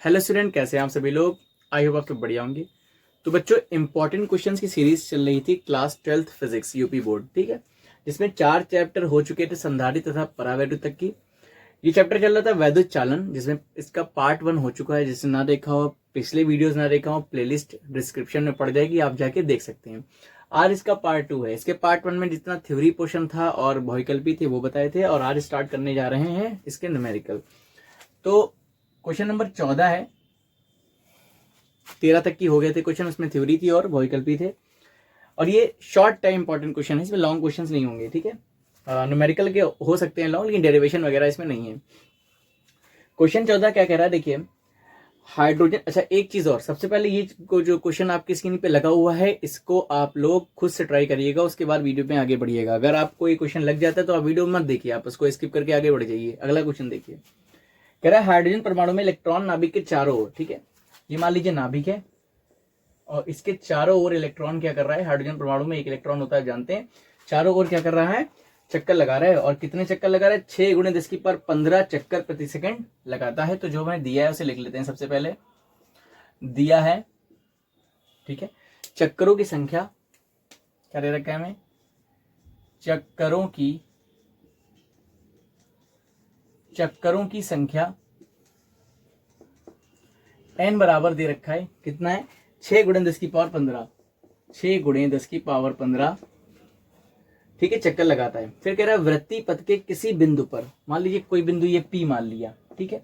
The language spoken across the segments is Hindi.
हेलो स्टूडेंट, कैसे हैं आप सभी लोग। आई होप आप सब बढ़िया होंगे। तो बच्चों, इंपॉर्टेंट क्वेश्चंस की सीरीज चल रही थी class 12th physics UP board, ठीक है, जिसमें 4 चैप्टर हो चुके थे संधारित्र तथा परावैद्युत तक की। ये चैप्टर चल रहा था वैद्युत चालन, जिसमें इसका पार्ट 1 हो चुका है। जिसने ना देखा हो, पिछले वीडियोज ना देखा हो, प्लेलिस्ट डिस्क्रिप्शन में पड़ जाएगी, आप जाके देख सकते हैं। आज इसका पार्ट 2 है। इसके पार्ट 1 में जितना थ्योरी पोर्शन था और बहुविकल्पी थे वो बताए थे, और आज स्टार्ट करने जा रहे हैं इसके न्यूमेरिकल। तो क्वेश्चन नंबर 14 है। 13 तक की हो गए थे क्वेश्चन, उसमें थ्योरी थी और बहुविकल्पी थे। और ये शॉर्ट टाइम इंपॉर्टेंट क्वेश्चन है, इसमें लॉन्ग क्वेश्चंस नहीं होंगे, ठीक है। न्यूमेरिकल के हो सकते हैं लॉन्ग, लेकिन डेरिवेशन वगैरह इसमें नहीं है। क्वेश्चन 14 क्या कह रहा है, देखिए। हाइड्रोजन, अच्छा एक चीज और, सबसे पहले ये जो क्वेश्चन आपकी स्क्रीन पे लगा हुआ है, इसको आप लोग खुद से ट्राई करिएगा, उसके बाद वीडियो में आगे बढ़िएगा। अगर आपको ये क्वेश्चन लग जाता है तो आप वीडियो मत देखिए, आप उसको स्किप करके आगे बढ़ जाइए। अगला क्वेश्चन देखिए, कह रहा है हाइड्रोजन परमाणु में इलेक्ट्रॉन नाभिक के चारों ओर, ठीक है, ये मान लीजिए नाभिक है और इसके चारों ओर इलेक्ट्रॉन क्या कर रहा है। हाइड्रोजन परमाणु में एक इलेक्ट्रॉन होता है, जानते हैं। चारों ओर क्या कर रहा है, चक्कर लगा रहा है। और कितने चक्कर लगा रहा है, 6 × 10⁻15 चक्कर प्रति सेकंड लगाता है। तो जो मैंने दिया है उसे लिख लेते हैं। सबसे पहले दिया है, ठीक है, चक्करों की संख्या क्या दे रखा है हमें, चक्करों की संख्या n बराबर दे रखा है, कितना है, 6 × 10⁻15, 6 × 10⁻15, ठीक है, चक्कर लगाता है। फिर कह रहा है वृत्ति पथ के किसी बिंदु पर, मान लीजिए कोई बिंदु ये P मान लिया, ठीक है।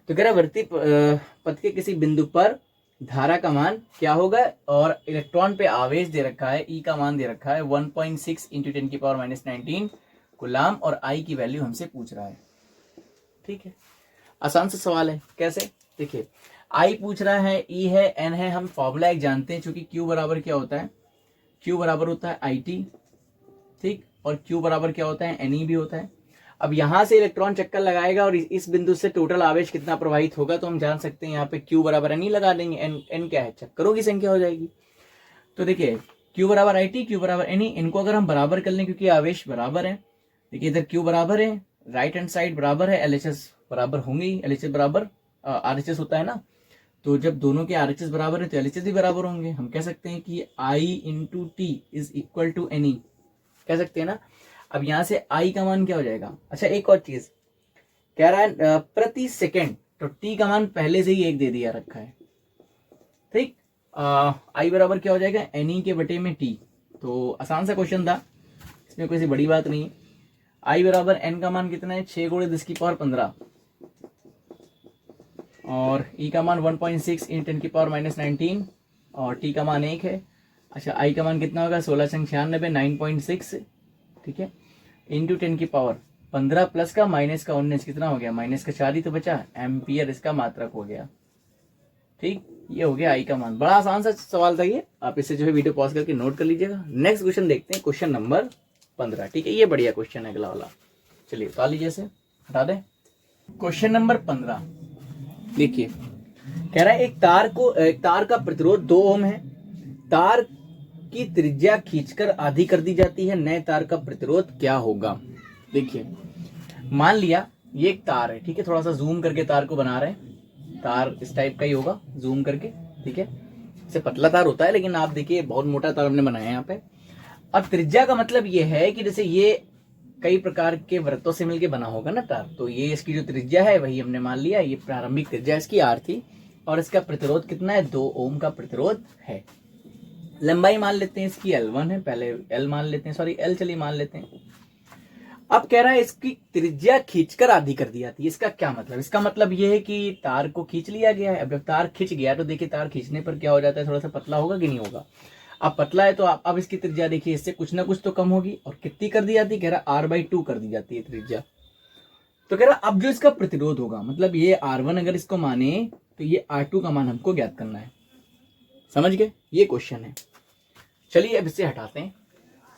तो कह रहा है वृत्ति पथ के किसी बिंदु पर धारा का मान क्या होगा, और इलेक्ट्रॉन पे आवेश दे रखा है, E का मान दे रखा है 1.6 × 10⁻−19 कूलाम, और I की वैल्यू हमसे पूछ रहा है, ठीक है। आसान सा सवाल है। कैसे, देखिए, I पूछ रहा है, E है, N है, हम फॉर्मूला एक जानते हैं, चूंकि Q बराबर क्या होता है, Q बराबर होता है IT, ठीक, और Q बराबर क्या होता है, Ne भी होता है। अब यहां से इलेक्ट्रॉन चक्कर लगाएगा और इस बिंदु से टोटल आवेश कितना प्रवाहित होगा, तो हम जान सकते हैं यहाँ पे Q बराबर Ne लगा देंगे। N क्या है, चक्करों की संख्या हो जाएगी। तो देखिए Q बराबर IT, Q बराबर Ne, इनको अगर हम बराबर कर लें क्योंकि आवेश बराबर है, देखिए इधर Q बराबर है, राइट हैंड साइड बराबर है, LHS बराबर होंगे ही, LHS बराबर RHS होता है ना। तो जब दोनों के RHS बराबर है तो LHS भी बराबर होंगे। हम कह सकते हैं कि I × T = Ne, कह सकते हैं ना। अब यहां से I का मान क्या हो जाएगा। अच्छा एक और चीज कह रहा है प्रति सेकंड, तो T का मान पहले से ही 1 दे दिया रखा है, ठीक। I बराबर क्या हो जाएगा, Ne के बटे में T। तो आसान सा क्वेश्चन था, इसमें कोई सी बड़ी बात नहीं है। I बराबर N का मान कितना है, 6 × 10⁻15, और E का मान 1.6 × 10⁻−19, और T का मान 1 है। अच्छा I का मान कितना होगा, 16×96 9.6, ठीक है, इंटू 10⁻15 प्लस का माइनस का 19 कितना हो गया, माइनस का 4 ही तो बचा, एम्पियर इसका मात्रक हो गया, ठीक। ये हो गया I का मान। बड़ा आसान सा सवाल था ये, आप इसे जो है वीडियो पॉज करके नोट कर लीजिएगा। नेक्स्ट क्वेश्चन देखते हैं, क्वेश्चन नंबर 15, ठीक है, ये बढ़िया क्वेश्चन है अगला वाला। चलिए उतार लीजिए, से हटा दें। क्वेश्चन नंबर 15 देखिए, कह रहा है एक तार का प्रतिरोध 2 ओम है, तार की त्रिज्या खींचकर आधी कर दी जाती है, नए तार का प्रतिरोध क्या होगा। देखिए मान लिया ये एक तार है, ठीक है, थोड़ा सा जूम करके तार को बना रहे हैं, तार इस टाइप का ही होगा जूम करके, ठीक है, इससे पतला तार होता है, लेकिन आप देखिए बहुत मोटा तार हमने बनाया है यहाँ पे। अब त्रिज्या का मतलब ये है कि जैसे ये कई प्रकार के वृत्तों से मिलके बना होगा ना तार, तो ये इसकी जो त्रिज्या है वही हमने मान लिया, ये प्रारंभिक त्रिज्या इसकी R थी, और इसका प्रतिरोध कितना है, 2 ओम का प्रतिरोध है। लंबाई मान लेते हैं इसकी L1 है, पहले L मान लेते हैं, सॉरी L चलिए मान लेते हैं। अब कह रहा है इसकी त्रिज्या खींचकर आधी कर दी जाती है, इसका क्या मतलब, इसका मतलब ये है कि तार को खींच लिया गया है। अब जब तार खींच गया तो देखिए तार खींचने पर क्या हो जाता है, थोड़ा सा पतला होगा कि नहीं होगा। अब पतला है तो अब इसकी त्रिज्या देखिए इससे कुछ ना कुछ तो कम होगी, और कितनी कर दी जाती है, कह रहा R/2 कर दी जाती है त्रिज्या। तो कह रहा अब जो इसका प्रतिरोध होगा, मतलब ये R1 अगर इसको माने तो ये R2 का मान हमको ज्ञात करना है। समझ गए, ये क्वेश्चन है। चलिए अब इसे हटाते हैं,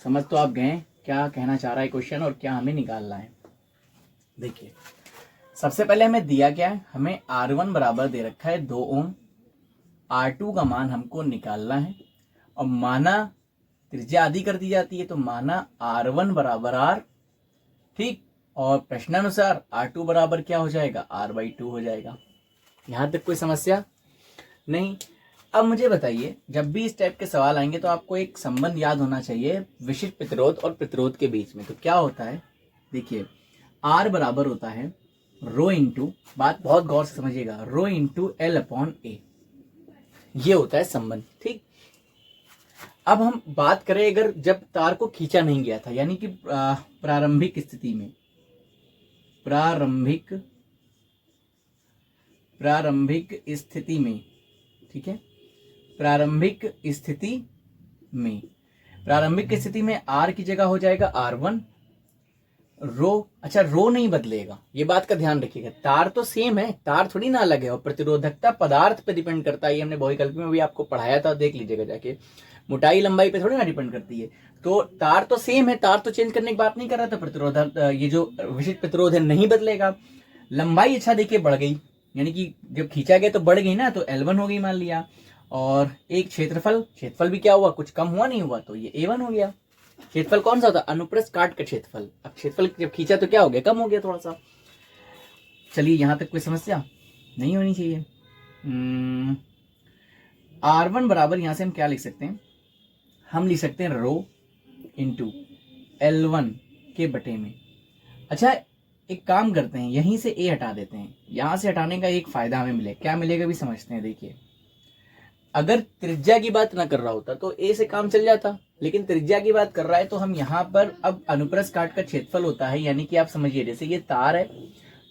समझ तो आप गए क्या कहना चाह रहा है क्वेश्चन और क्या हमें निकालना है। देखिए सबसे पहले हमें दिया क्या है, हमें R1 बराबर दे रखा है 2 ओम, R2 का मान हमको निकालना है, और माना त्रिज्या आधी कर दी जाती है तो माना R1 बराबर R, ठीक, और प्रश्नानुसार R2 बराबर क्या हो जाएगा, R/2 हो जाएगा। यहाँ तक कोई समस्या नहीं। अब मुझे बताइए, जब भी इस टाइप के सवाल आएंगे तो आपको एक संबंध याद होना चाहिए विशिष्ट प्रतिरोध और प्रतिरोध के बीच में। तो क्या होता है, देखिए R बराबर होता है रो इंटू, बात बहुत गौर से समझिएगा, rho into L upon A, ये होता है संबंध। ठीक, अब हम बात करें अगर जब तार को खींचा नहीं गया था, यानी कि प्रारंभिक स्थिति में, प्रारंभिक स्थिति में, ठीक है, प्रारंभिक स्थिति में R की जगह हो जाएगा R1 रो। अच्छा, रो नहीं बदलेगा, ये बात का ध्यान रखिएगा, तार तो सेम है, तार थोड़ी ना अलग है, और प्रतिरोधकता पदार्थ पे डिपेंड करता है, ये हमने बहुविकल्पी में भी आपको पढ़ाया था, देख लीजिएगा जाके, मोटाई लंबाई पे थोड़ी ना डिपेंड करती है। तो तार तो सेम है, तार तो चेंज करने की बात नहीं कर रहा था, प्रतिरोधक ये जो विशिष्ट प्रतिरोध है नहीं बदलेगा। लंबाई अच्छा देखिए बढ़ गई, यानी कि जब खींचा गया तो बढ़ गई ना, तो L1 हो गई मान लिया, और एक क्षेत्रफल भी क्या हुआ, कुछ कम हुआ नहीं हुआ, तो ये A1 हो गया। क्षेत्रफल कौन सा होता है, अनुप्रस्थ काट का क्षेत्रफल। अब क्षेत्रफल जब खींचा तो क्या हो गया, कम हो गया थोड़ा सा। चलिए यहां तक कोई समस्या नहीं होनी चाहिए। R1 बराबर, यहां से हम क्या लिख सकते हैं, हम लिख सकते हैं रो इंटू L1 के बटे में। अच्छा, एक काम करते हैं, यहीं से A हटा देते हैं, यहां से हटाने का एक फायदा हमें मिले, क्या मिलेगा भी समझते हैं। देखिए, अगर त्रिज्या की बात ना कर रहा होता तो A से काम चल जाता, लेकिन त्रिज्या की बात कर रहा है, तो हम यहाँ पर अब अनुप्रस्थ काट का क्षेत्रफल होता है, यानी कि आप समझिए, जैसे ये तार है,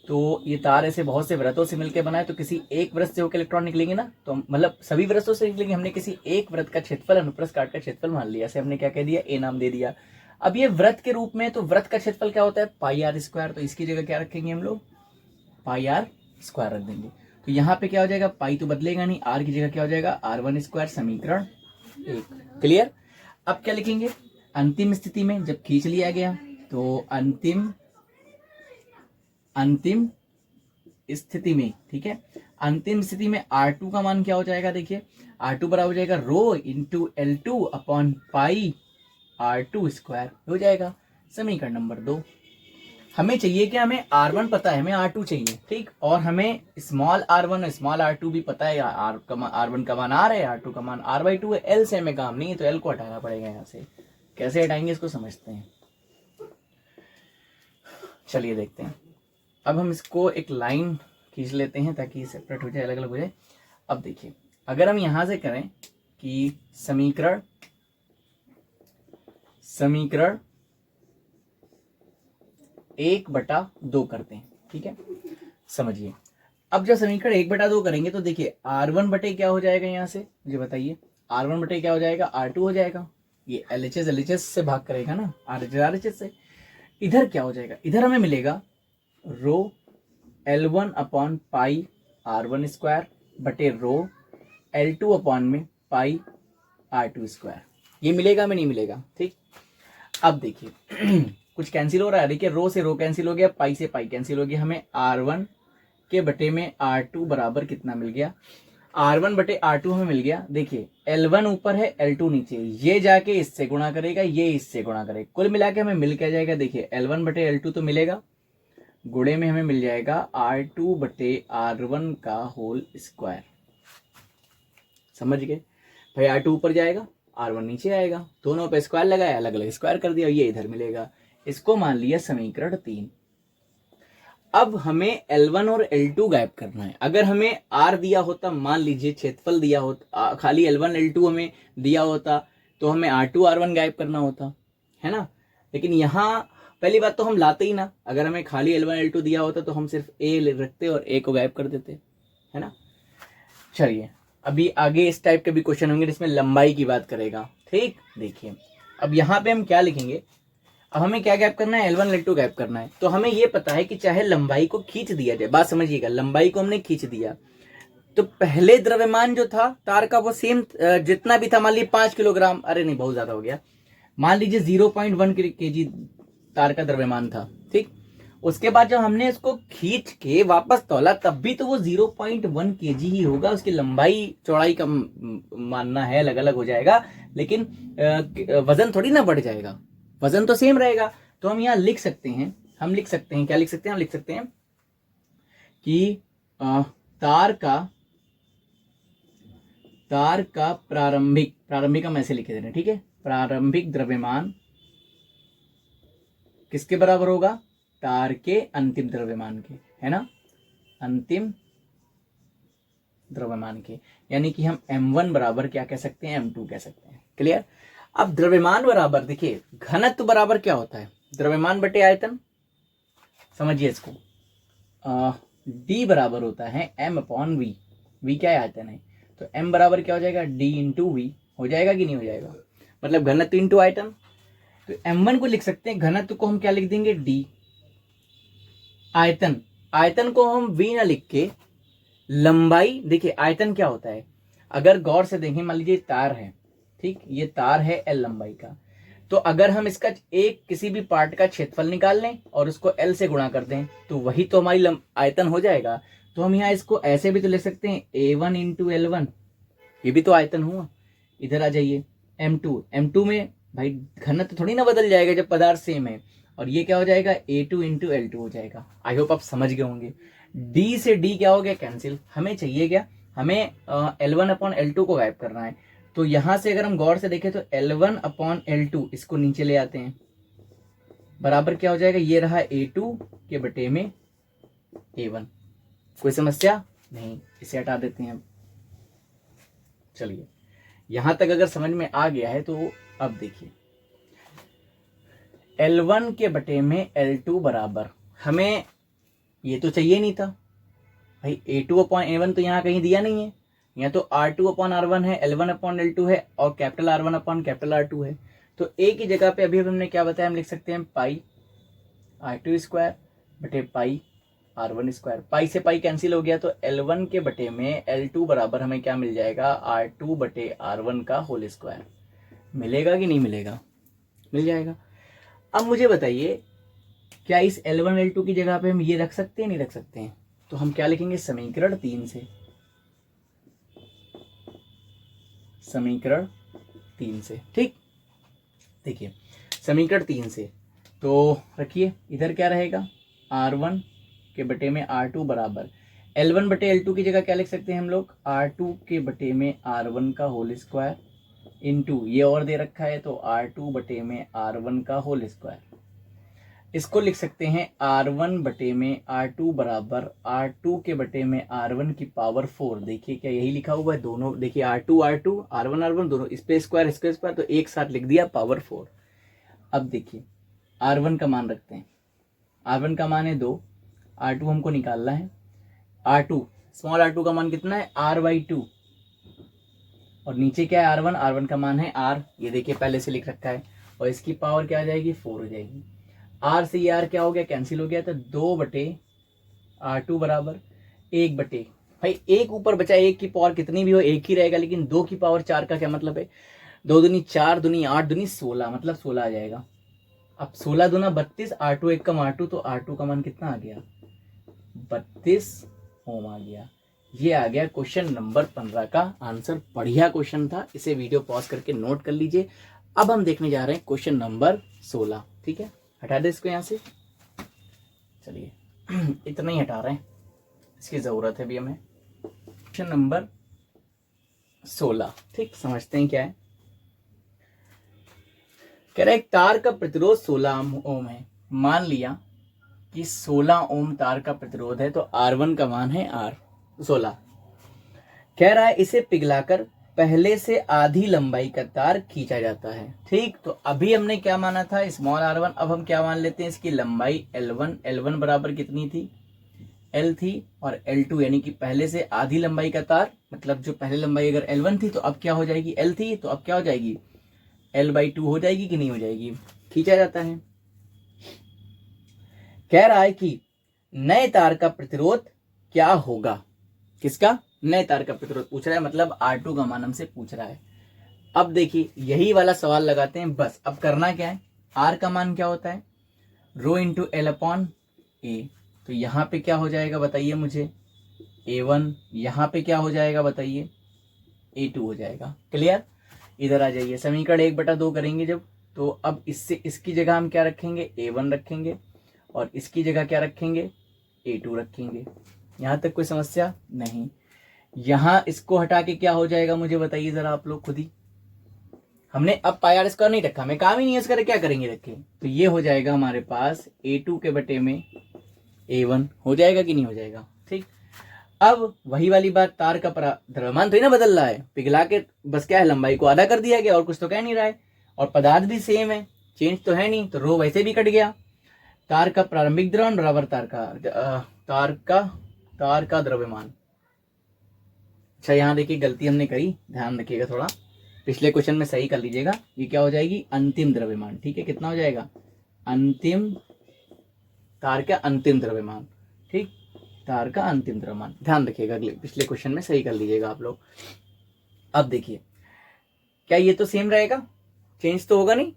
तो ये तार ऐसे बहुत से वृत्तों से मिलकर बना है, तो किसी एक वृत्त से होकर इलेक्ट्रॉन निकलेंगे ना, तो मतलब सभी वृत्तों से निकलेंगे, हमने किसी एक वृत्त का क्षेत्रफल अनुप्रस्थ काट का क्षेत्रफल मान लिया, ऐसे हमने क्या कह दिया, A नाम दे दिया। अब ये वृत्त के रूप में, तो वृत्त का क्षेत्रफल क्या होता है, पाई आर स्क्वायर, तो इसकी जगह क्या रखेंगे हम लोग, पाई आर स्क्वायर रख देंगे। तो यहाँ पे क्या हो जाएगा, पाई तो बदलेगा नहीं, आर की जगह क्या हो जाएगा, R1 स्क्वायर, समीकरण 1। क्लियर। अब क्या लिखेंगे, अंतिम स्थिति में जब खींच लिया गया, तो अंतिम स्थिति में, ठीक है, अंतिम स्थिति में R2 का मान क्या हो जाएगा, देखिए R2 बराबर हो जाएगा rho into L2 upon pi R2 square हो जाएगा। समीकरण नंबर 2। हमें चाहिए कि हमें R1 पता है, हमें R2 चाहिए, ठीक, और हमें स्मॉल R1 और स्मॉल R2 भी पता है, R1 का मान R है, R2 का मान R/2 है। L से हमें काम नहीं है, तो L को हटाना पड़ेगा यहाँ से। कैसे हटाएंगे इसको समझते हैं, चलिए देखते हैं। अब हम इसको एक लाइन खींच लेते हैं ताकि सेपरेट हो जाए, अलग अलग हो जाए। अब देखिए, अगर हम यहां से करें कि समीकरण 1/2 करते हैं, ठीक है, समझिए। अब जब समीकरण 1/2 करेंगे तो देखिए R1 बटे क्या हो जाएगा, यहां से मुझे बताइए, R1 बटे क्या हो जाएगा, R2 हो जाएगा, ये LHS से भाग करेगा ना, RHS से। इधर क्या हो जाएगा, इधर हमें मिलेगा रो L1 upon pi R1 square बटे रो L2 अपॉन में पाई R2 स्क्वायर, ये मिलेगा में नहीं मिलेगा, ठीक। अब देखिए कुछ कैंसिल हो रहा है, देखिए रो से रो कैंसिल हो गया, पाई से पाई कैंसिल हो गया, हमें R1 के बटे में R2 बराबर कितना मिल गया, R1 बटे R2 हमें मिल गया। देखिए L1 ऊपर है, L2 नीचे, ये जाके इससे गुणा करेगा, ये इससे गुणा करेगा, कुल मिला के हमें मिल क्या जाएगा, देखिए L1 बटे L2 तो मिलेगा, गुणे में हमें मिल जाएगा R2 बटे R1 का होल स्क्वायर। समझ गए भाई, R2 ऊपर जाएगा, R1 नीचे आएगा, दोनों पे स्क्वायर लगाया, अलग अलग स्क्वायर कर दिया, ये इधर मिलेगा। इसको मान लिया समीकरण 3। अब हमें L1 और L2 गायब करना है। अगर हमें R दिया होता, मान लीजिए क्षेत्रफल दिया होता, खाली L1 L2 हमें दिया होता, तो हमें R2 R1 गायब करना होता, है ना। लेकिन यहाँ पहली बात तो हम लाते ही ना, अगर हमें खाली L1 L2 दिया होता तो हम सिर्फ A रखते और A को गायब कर देते, है ना। चलिए अभी आगे इस टाइप के भी क्वेश्चन होंगे जिसमें लंबाई की बात करेगा, ठीक। देखिए अब यहाँ पे हम क्या लिखेंगे, अब हमें क्या गैप करना है, L1 L2 गैप करना है। तो हमें ये पता है कि चाहे लंबाई को खींच दिया जाए, बात समझिएगा, लंबाई को हमने खींच दिया तो पहले द्रव्यमान जो था तार का वो सेम जितना भी था, मान लीजिए 5 किलोग्राम, अरे नहीं बहुत ज्यादा हो गया, मान लीजिए 0.1 kg तार का द्रव्यमान था, ठीक। उसके बाद जब हमने इसको खींच के वापस तौला तब भी तो वो 0.1 kg ही होगा, उसकी लंबाई चौड़ाई का मानना है, अलग अलग हो जाएगा, लेकिन वजन थोड़ी ना बढ़ जाएगा, वजन तो सेम रहेगा। तो हम यहाँ लिख सकते हैं, क्या लिख सकते हैं, हम लिख सकते हैं कि तार का प्रारंभिक हम ऐसे लिखे दे रहे हैं, ठीक है। प्रारंभिक द्रव्यमान किसके बराबर होगा? तार के अंतिम द्रव्यमान के, है ना, अंतिम द्रव्यमान के। यानी कि हम m1 बराबर क्या कह सकते हैं? m2 कह सकते हैं। क्लियर? अब द्रव्यमान बराबर, देखिए घनत्व बराबर क्या होता है? द्रव्यमान बटे आयतन। समझिए इसको, d बराबर होता है m अपॉन v। v क्या है? आयतन है। तो m बराबर क्या हो जाएगा? d into V. हो जाएगा कि नहीं हो जाएगा? मतलब घनत्व इंटू आयतन। तो m1 को लिख सकते हैं, घनत्व को हम क्या लिख देंगे? d। आयतन को हम v ना लिख के लंबाई, देखिए आयतन क्या होता है, अगर गौर से देखें, मान लीजिए तार है, ठीक, ये तार है l लंबाई का। तो अगर हम इसका एक किसी भी पार्ट का क्षेत्रफल निकाल लें और उसको l से गुणा कर दें तो वही तो हमारी आयतन हो जाएगा। तो हम यहाँ इसको ऐसे भी तो लिख सकते हैं, a1 इंटू L1, ये भी तो आयतन हुआ। इधर आ जाइए, m2 में भाई घनत्व थोड़ी ना बदल जाएगा जब पदार्थ सेम है। और ये क्या हो जाएगा? a2 इंटू L2 हो जाएगा। आई होप आप समझ गए होंगे। d से d क्या हो गया? कैंसिल। हमें चाहिए क्या? हमें L1 अपॉन L2 को गायब करना है। तो यहां से अगर हम गौर से देखें तो L1 अपॉन L2 इसको नीचे ले आते हैं, बराबर क्या हो जाएगा? ये रहा a2 के बटे में a1। कोई समस्या नहीं, इसे हटा देते हैं। चलिए, यहां तक अगर समझ में आ गया है तो अब देखिए, L1 के बटे में L2 बराबर, हमें ये तो चाहिए नहीं था भाई, A2 अपॉन A1 तो यहाँ कहीं दिया नहीं है। यहाँ तो R2 अपॉन R1 है, L1 अपॉन L2 है और capital R1 upon capital R2 है। तो ए की जगह पे अभी हमने क्या बताया, हम लिख सकते हैं पाई R2 स्क्वायर बटे पाई R1 स्क्वायर। पाई से पाई कैंसिल हो गया तो L1 के बटे में L2 बराबर हमें क्या मिल जाएगा? R2 बटे R1 का होल स्क्वायर। मिलेगा कि नहीं मिलेगा? मिल जाएगा। अब मुझे बताइए, क्या इस L1 L2 की जगह पे हम ये रख सकते हैं? नहीं रख सकते हैं। तो हम क्या लिखेंगे? समीकरण 3 से। समीकरण 3 से, ठीक। देखिए समीकरण 3 से तो रखिए, इधर क्या रहेगा? R1 के बटे में R2 बराबर L1 बटे L2 की जगह क्या लिख सकते हैं हम लोग? R2 के बटे में R1 का होल स्क्वायर इंटू ये और दे रखा है तो R2 बटे में R1 का होल स्क्वायर। इसको लिख सकते हैं R1 बटे में R2 बराबर R2 के बटे में R1 की पावर 4। देखिए क्या यही लिखा हुआ है, दोनों देखिए R2 R2 R1 R1 दोनों इस पे स्क्वायर इसके स्क्वायर, तो एक साथ लिख दिया पावर 4। अब देखिए R1 का मान रखते हैं, R1 का मान है 2, R2 हमको निकालना है। R2 स्मॉल R2 का मान कितना है? R/2। और नीचे क्या है? R1 का मान है R, ये देखिए पहले से लिख रखा है। और इसकी पावर क्या आ जाएगी? 4 हो जाएगी। R से R क्या हो गया? कैंसिल हो गया। तो 2 बटे R2 बराबर 1 बटे, भाई एक ऊपर बचा, एक की पावर कितनी भी हो एक ही रहेगा, लेकिन 2 की पावर 4 का क्या मतलब है? 2 दूनी 4 दूनी 8 दूनी 16, मतलब 16 आ जाएगा। अब 16 दूना 32, R2 एक कम R2, तो R2 का मान कितना आ गया? 32 ओम आ गया। ये आ गया क्वेश्चन नंबर 15 का आंसर। बढ़िया क्वेश्चन था, इसे वीडियो पॉज करके नोट कर लीजिए। अब हम देखने जा रहे हैं क्वेश्चन नंबर 16, ठीक है। हटा दे इसको यहाँ से, चलिए इतना ही हटा रहे हैं, इसकी जरूरत है भी हमें। क्वेश्चन नंबर 16, ठीक, समझते हैं क्या है। कह रहा है एक तार का प्रतिरोध 16 ओम है। मान लिया कि 16 ओम तार का प्रतिरोध है, तो R1 का मान है R 16। कह रहा है इसे पिघलाकर पहले से आधी लंबाई का तार खींचा जाता है, ठीक। तो अभी हमने क्या माना था? Small R1। अब हम क्या मान लेते हैं? इसकी लंबाई L1 बराबर कितनी थी? L थी। और L2 यानी कि पहले से आधी लंबाई का तार, मतलब जो पहले लंबाई अगर L1 थी तो अब क्या हो जाएगी? L थी, तो अब क्या हो जाएगी? L/2 हो जाएगी कि नहीं हो जाएगी? खींचा जाता है। कह रहा है कि नए तार का प्रतिरोध क्या होगा? किसका? नए तार का प्रतिरोध पूछ रहा है, मतलब R2 का मान हमसे पूछ रहा है। अब देखिए यही वाला सवाल लगाते हैं बस। अब करना क्या है? R का मान क्या होता है? Rho into L upon A। तो यहाँ पे क्या हो जाएगा बताइए मुझे? A1। यहाँ पे क्या हो जाएगा बताइए? A2 हो जाएगा। क्लियर? इधर आ जाइए, समीकरण 1/2 करेंगे जब, तो अब इससे इसकी जगह हम क्या रखेंगे? A1 रखेंगे और इसकी जगह क्या रखेंगे? A2 रखेंगे। यहाँ तक कोई समस्या नहीं। यहाँ इसको हटा के क्या हो जाएगा मुझे बताइए जरा आप लोग खुद ही। हमने अब पाई आर स्क्वायर नहीं रखा, हमें काम ही नहीं है इसका, क्या करेंगे रखे, तो ये हो जाएगा हमारे पास A2 के बटे में A1 हो जाएगा कि नहीं हो जाएगा। ठीक, अब वही वाली बात, तार का द्रव्यमान तो ही ना बदल रहा है, पिघला के बस क्या है लंबाई को आधा कर दिया गया और कुछ तो कह नहीं रहा है, और पदार्थ भी सेम है, चेंज तो है नहीं, तो रो वैसे भी कट गया। तार का प्रारंभिक द्रव्यमान बराबर तार का द्रव्यमान। अच्छा यहाँ देखिए गलती हमने करी, ध्यान रखिएगा थोड़ा, पिछले क्वेश्चन में सही कर लीजिएगा। ये क्या हो जाएगी, अंतिम द्रव्यमान। ठीक है, कितना हो जाएगा, अंतिम, तार का अंतिम द्रव्यमान। ठीक, तार का अंतिम द्रव्यमान, ध्यान रखिएगा, अगले पिछले क्वेश्चन में सही कर लीजिएगा आप लोग। अब देखिए क्या ये तो सेम रहेगा, चेंज तो होगा नहीं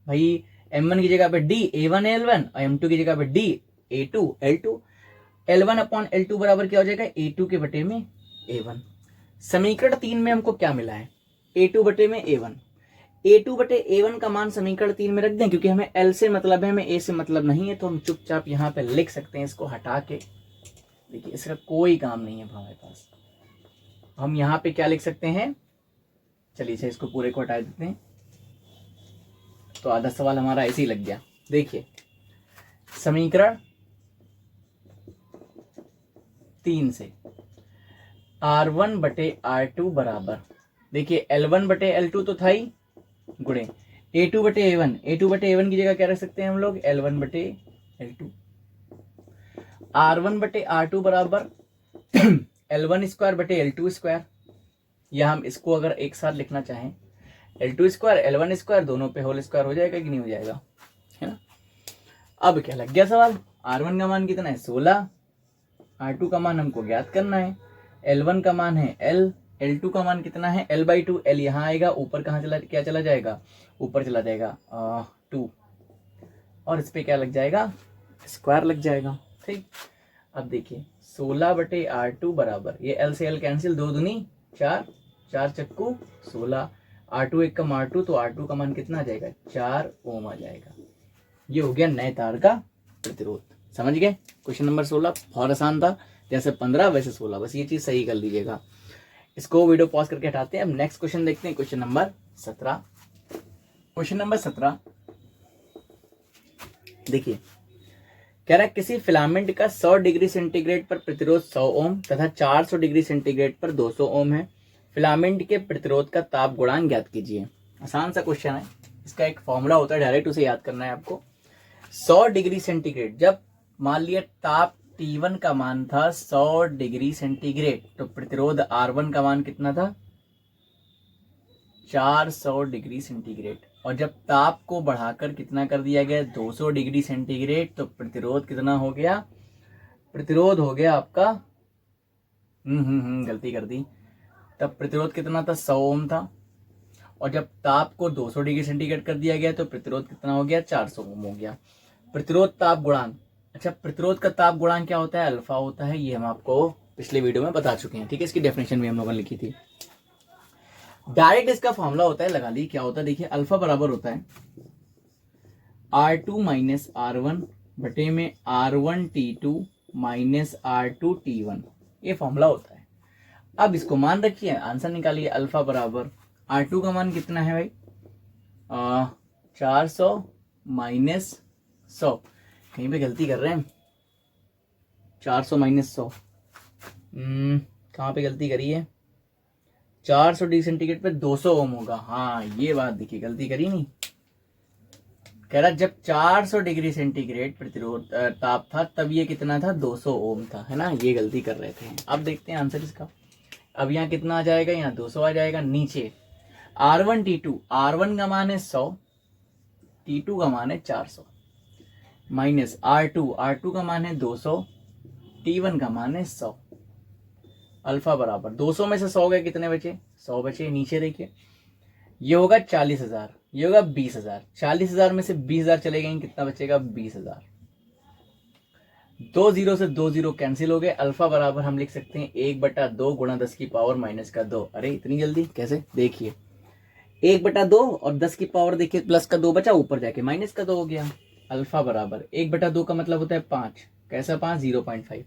भाई। M1 की जगह पे D A1 L1 और M2 की जगह पे D A2 L2। L1 upon L2 बराबर क्या हो जाएगा, A2 के बटे में A1। समीकरण 3 में हमको क्या मिला है, A2 बटे में A1। A2 बटे A1 का मान समीकरण 3 में रख दें, क्योंकि हमें L से मतलब है, हमें A से मतलब नहीं है, तो हम चुपचाप यहाँ पे लिख सकते हैं इसको हटा के। देखिए इसका कोई काम नहीं है हमारे पास, हम यहाँ पे क्या लिख सकते हैं, चलिए इसको पूरे को हटा देते हैं, तो आधा सवाल हमारा ऐसे ही लग गया। देखिए समीकरण 3 से R1 बटे R2 बराबर, देखिए L1 बटे L2 तो था ही, गुणे A2 बटे A1, A2 बटे A1 की जगह क्या रख सकते हैं हम लोग, L1 बटे L2। R1 बटे R2 बराबर L1 स्क्वायर बटे L2 स्क्वायर, या हम इसको अगर एक साथ लिखना चाहें L2 स्क्वायर L1 स्क्वायर, दोनों पे होल स्क्वायर हो जाएगा कि नहीं हो जाएगा, है ना। अब क्या लग गया सवाल, R1 का मान कितना है 16, R2 का मान हमको ज्ञात करना है, L1 का मान है L, L2 का मान कितना है L/2, L यहाँ आएगा, ऊपर कहाँ क्या चला जाएगा, ऊपर चला जाएगा 2, और इस पे क्या लग जाएगा, स्क्वायर लग जाएगा। ठीक, अब देखिए 16 बटे R2 बराबर, ये L से L कैंसिल, 2 दूनी 4, 4 चक्कू 16, R2 एक कम R2, तो R2 का मान कितना आ जाएगा, 4 ओम आ जाएगा। ये हो गया नए तार का प्रतिरोध। समझ गए, क्वेश्चन नंबर 16 बहुत आसान था, जैसे 15 वैसे 16, बस ये चीज सही कर लीजिएगा। इसको वीडियो पॉज करके हटाते हैं। अब नेक्स्ट क्वेश्चन देखते हैं, क्वेश्चन नंबर 17। क्वेश्चन नंबर 17 देखिए, कह रहा है किसी फिलामेंट का 100 डिग्री सेंटीग्रेड पर प्रतिरोध 100 ओम तथा 400 डिग्री सेंटीग्रेड पर 200 ओम है। फिलामेंट के प्रतिरोध का ताप गुणांक ज्ञात कीजिए। आसान सा क्वेश्चन है, इसका एक फॉर्मूला होता है, डायरेक्ट उसे याद करना है आपको। 100 डिग्री सेंटीग्रेड, जब मान लिया ताप T1 का मान था 100 डिग्री सेंटीग्रेड, तो प्रतिरोध R1 का मान कितना था 400 डिग्री सेंटीग्रेड, और जब ताप को बढ़ाकर कितना कर दिया गया 200 डिग्री सेंटीग्रेड, तो प्रतिरोध कितना हो गया, प्रतिरोध हो गया आपका गलती कर दी, तब प्रतिरोध कितना था 100 ओम था, और जब ताप को 200 डिग्री सेंटीग्रेड कर दिया गया तो प्रतिरोध कितना हो गया 400 ओम हो गया। प्रतिरोध ताप गुणांक, अच्छा प्रतिरोध का ताप गुणांक क्या होता है, अल्फा होता है, ये हम आपको पिछले वीडियो में बता चुके हैं। ठीक है, इसकी डेफिनेशन भी हम लोगों ने लिखी थी। डायरेक्ट इसका फॉर्मूला होता है, लगा ली, क्या होता है देखिए, अल्फा बराबर होता है R2 माइनस R1 बटे में R1 T2 minus R2 T1, ये फॉर्मूला होता है। अब इसको मान रखिए, आंसर निकालिए, अल्फा बराबर R2 का मान कितना है भाई 400 माइनस 100, कहीं पे गलती कर रहे हैं, 400 माइनस 100 कहाँ पे गलती करी है, 400 डिग्री सेंटीग्रेड पे 200 ओम होगा, हाँ ये बात देखिए, गलती करी नहीं। कह रहा जब 400 डिग्री सेंटीग्रेड प्रतिरोध ताप था तब ये कितना था 200 ओम था, है ना, ये गलती कर रहे थे। अब देखते हैं आंसर इसका। अब यहाँ कितना आ जाएगा, यहाँ 200 आ जाएगा, नीचे R1 T2, R1 का मान है 100, T2 का मान है 400, माइनस R2 का मान है 200, T1 का मान है 100। अल्फा बराबर 200 में से 100 गए, कितने बचे 100 बचे, नीचे देखिए ये होगा 40,000, ये होगा 20,000, 40,000 में से 20,000 चले गए, कितना बचेगा 20,000। 2 0 से 2 0 कैंसिल हो गए। अल्फा बराबर हम लिख सकते हैं 1/2 गुणा 10 की पावर माइनस का 2। अरे इतनी जल्दी कैसे, देखिए 1/2 और 10 की पावर देखिए प्लस का 2 बचा, ऊपर जाके माइनस का 2 हो गया। अल्फा बराबर 1/2 का मतलब होता है 5, कैसा 5 0.5,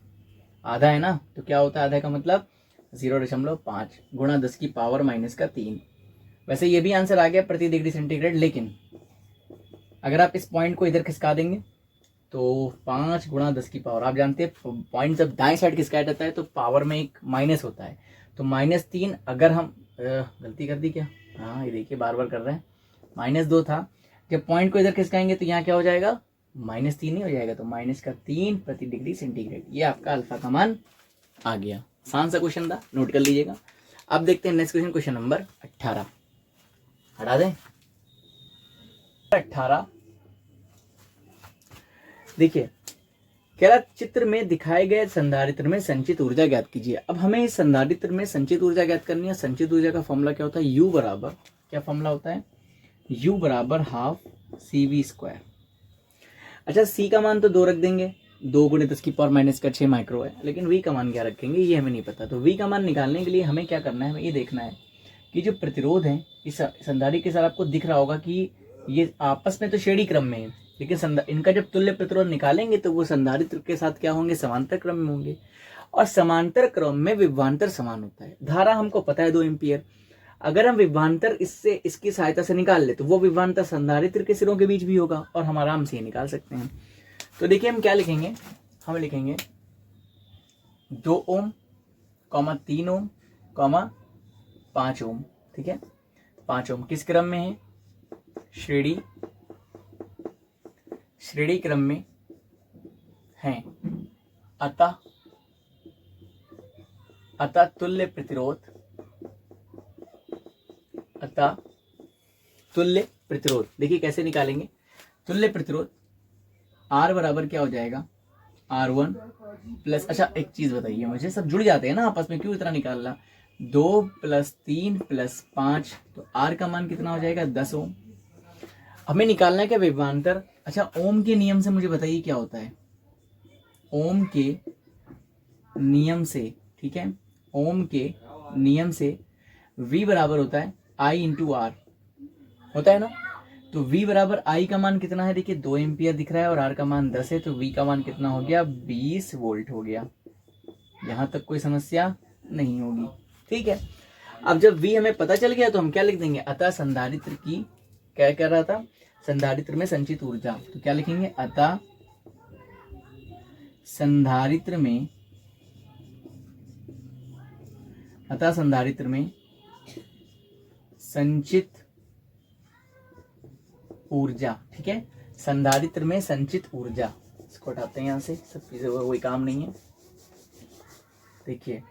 आधा है ना, तो क्या होता है आधा का मतलब 0.5 गुणा 10 की पावर -3। वैसे ये भी आंसर आ गया प्रति डिग्री सेंटीग्रेड, लेकिन अगर आप इस पॉइंट को इधर खिसका देंगे तो 5 गुणा 10 की पावर, आप जानते हैं पॉइंट जब दाएं साइड खिसकाया जाता है तो पावर में एक माइनस होता है, तो -3 अगर हम गलती कर दी क्या, हाँ ये देखिए बार बार कर रहे हैं, -2 था, जब पॉइंट को इधर खिसकाएंगे तो यहाँ क्या हो जाएगा -3 ही हो जाएगा, तो -3 प्रति डिग्री सेंटीग्रेड। ये आपका अल्फा का मान आ गया। आसान सा क्वेश्चन था, नोट कर लीजिएगा। अब देखते हैं नेक्स्ट क्वेश्चन, क्वेश्चन नंबर 18 हटा दें। 18 देखिए, कह रहा चित्र में दिखाए गए संधारित्र में संचित ऊर्जा ज्ञात कीजिए। अब हमें इस संधारित्र में संचित ऊर्जा ज्ञात करनी है। संचित ऊर्जा का फॉर्मूला क्या होता है, U बराबर, क्या फॉर्मूला होता है, U बराबर ½ CV²। अच्छा, C का मान तो 2 रख देंगे, 2 × 10 की पावर -6 माइक्रो है, लेकिन V का मान क्या रखेंगे ये हमें नहीं पता। तो V का मान निकालने के लिए हमें क्या करना है, हमें ये देखना है कि जो प्रतिरोध है इस संधारित्र के साथ, आपको दिख रहा होगा कि ये आपस में तो श्रेणी क्रम में है, लेकिन इनका जब तुल्य प्रतिरोध निकालेंगे तो वो संधारित्र के साथ क्या होंगे, समांतर क्रम में होंगे, और समांतर क्रम में विभवांतर समान होता है। धारा हमको पता है 2 एम्पियर, अगर हम विभवांतर इससे इसकी सहायता से निकाल ले तो वो विभवांतर संधारित्र के सिरों के बीच भी होगा, और हम आराम से निकाल सकते हैं। तो देखिए हम क्या लिखेंगे, हम लिखेंगे 2 ओम, 3 ओम, 5 ओम। ठीक है, 5 ओम किस क्रम में है, श्रेणी क्रम में हैं, अतः तुल्य प्रतिरोध, देखिए कैसे निकालेंगे तुल्य प्रतिरोध, R बराबर क्या हो जाएगा, R1 प्लस, अच्छा एक चीज बताइए मुझे, सब जुड़ जाते हैं ना आपस में, क्यों इतना निकालना, 2 + 3 + 5, तो R का मान कितना हो जाएगा 10 ओम। हमें निकालना है क्या विभवांतर। अच्छा, ओम के नियम से मुझे बताइए क्या होता है, ओम के नियम से, ठीक है, ओम के नियम से V बराबर होता है I × R, होता है ना। तो V बराबर I का मान कितना है, देखिए 2 एम्पियर दिख रहा है, और R का मान 10 है, तो V का मान कितना हो गया, 20 वोल्ट हो गया। यहां तक कोई समस्या नहीं होगी। ठीक है, अब जब V हमें पता चल गया तो हम क्या लिख देंगे, अतः संधारित्र की, क्या कह रहा था, संधारित्र में संचित ऊर्जा, तो क्या लिखेंगे, अतः संधारित्र में संचित ऊर्जा। ठीक है, संधारित्र में संचित ऊर्जा, इसको हटाते हैं यहां से, सब चीजें कोई काम नहीं है। देखिए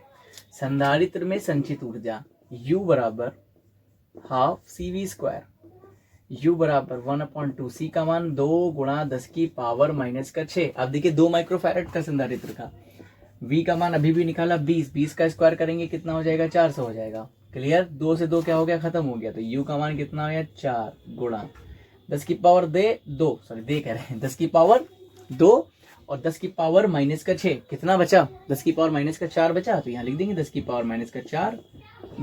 संधारित्र में संचित ऊर्जा U बराबर ½ CV², U बराबर 1/2, C का मान 2 × 10 की पावर -6। अब देखिए 2 माइक्रोफैरड का संधारित्र का, V का मान अभी भी निकाला 20 का स्क्वायर करेंगे कितना हो जाएगा, 400 हो जाएगा। क्लियर, 2 से 2 क्या हो गया, खत्म हो गया, तो U का मान कितना हो गया, 4 × 10 की पावर 10 की पावर 2 और 10 की पावर -6 कितना बचा, 10 की पावर -4 बचा, तो यहाँ लिख देंगे 10 की पावर -4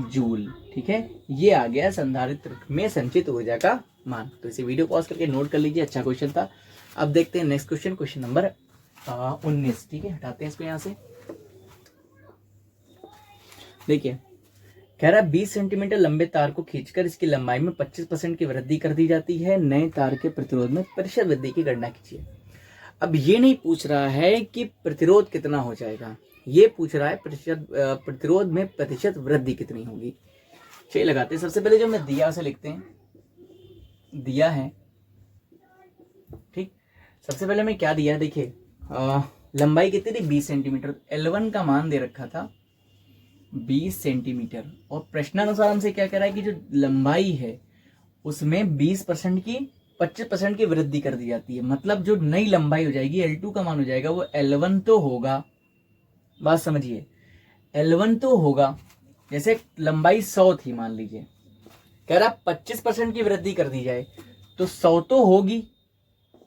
जूल। ठीक है, ये आ गया संधारित्र में संचित ऊर्जा का मान। तो इसे वीडियो पॉज करके नोट कर लीजिए, अच्छा क्वेश्चन था। अब देखते हैं नेक्स्ट क्वेश्चन, क्वेश्चन नंबर 19। ठीक है, हटाते हैं इसको यहाँ से। देखिए कह रहा है 20 सेंटीमीटर लंबे तार को खींचकर इसकी लंबाई में 25% की वृद्धि कर दी जाती है, नए तार के प्रतिरोध में प्रतिशत वृद्धि की गणना कीजिए। अब ये नहीं पूछ रहा है कि प्रतिरोध कितना हो जाएगा, ये पूछ रहा है प्रतिरोध में प्रतिशत वृद्धि कितनी होगी। चलिए लगाते हैं, सबसे पहले जो मैं दिया उसे लिखते हैं, दिया है, ठीक, सबसे पहले मैं क्या दिया, देखिए लंबाई कितनी थी 20 सेंटीमीटर, L1 का मान दे रखा था 20 सेंटीमीटर, और प्रश्नानुसार हमसे क्या कह रहा है कि जो लंबाई है उसमें 20% की 25% की वृद्धि कर दी जाती है, मतलब जो नई लंबाई हो जाएगी L2 का मान हो जाएगा वो L1 तो होगा, बात समझिए, L1 तो होगा, जैसे लंबाई 100 थी मान लीजिए, कह रहा 25% की वृद्धि कर दी जाए तो 100 तो होगी,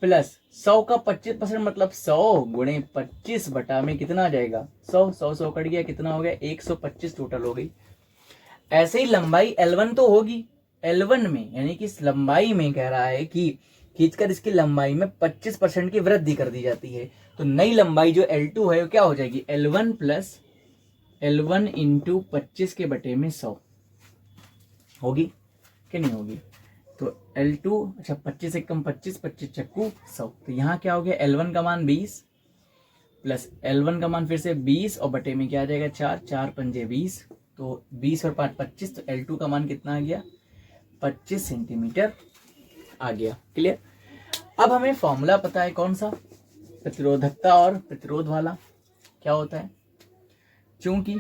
प्लस 100 का 25% मतलब 100 × 25 बटा में कितना आ जाएगा, 100 कट गया, कितना हो गया 125 टोटल हो गई। ऐसे ही लंबाई L1 तो होगी, L1 में यानी कि इस लंबाई में कह रहा है कि खींचकर इसकी लंबाई में 25% की वृद्धि कर दी जाती है, तो नई लंबाई जो L2 है वो क्या हो जाएगी, L1 प्लस L1 इंटू 25 के बटे में 100 होगी कि नहीं होगी। तो L2 अच्छा 25 से कम 25, 25 चक्कू 100, तो यहाँ क्या हो गया, L1 का मान 20 प्लस L1 का मान फिर से 20 और बटे में क्या आ जाएगा 4, 4 पंजे 20, तो 20 और 5 25, तो L2 का मान कितना आ गया 25 सेंटीमीटर आ गया। क्लियर। अब हमें फॉर्मूला पता है कौन सा, प्रतिरोधकता और प्रतिरोध वाला। क्या होता है, चूंकि